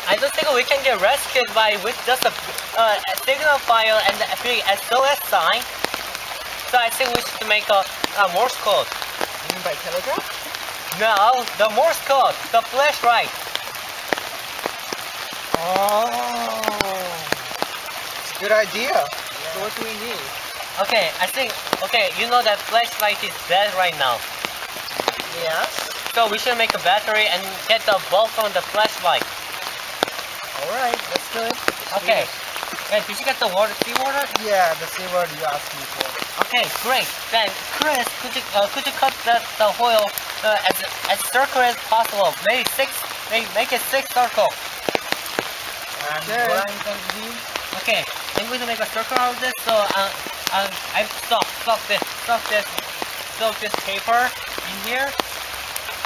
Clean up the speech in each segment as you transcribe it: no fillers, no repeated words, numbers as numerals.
I don't think we can get rescued with just a signal file and a big SOS sign. So I think we should make a Morse code. You mean by telegraph? No, the Morse code, the flashlight. Oh, good idea. Yeah. So what do we need? Okay, I think, you know that flashlight is dead right now. Yes. So we should make a battery and get the bulb from the flashlight. Alright, that's good. Okay. Yeah, did you get the seawater? Yeah, the seawater you asked me for. Okay, great. Then, Chris, could you cut the foil as circular as possible? Make it 6 circles. And what I'm going to do? Okay, I'm going to make a circle out of this. So I stuff this paper in here.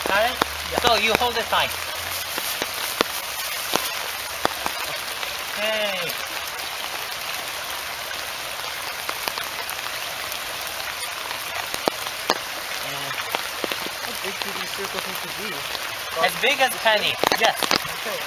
Got it? Yeah. So you hold it tight. Okay. How big do these circles need to be? As big as penny. Yes. Okay.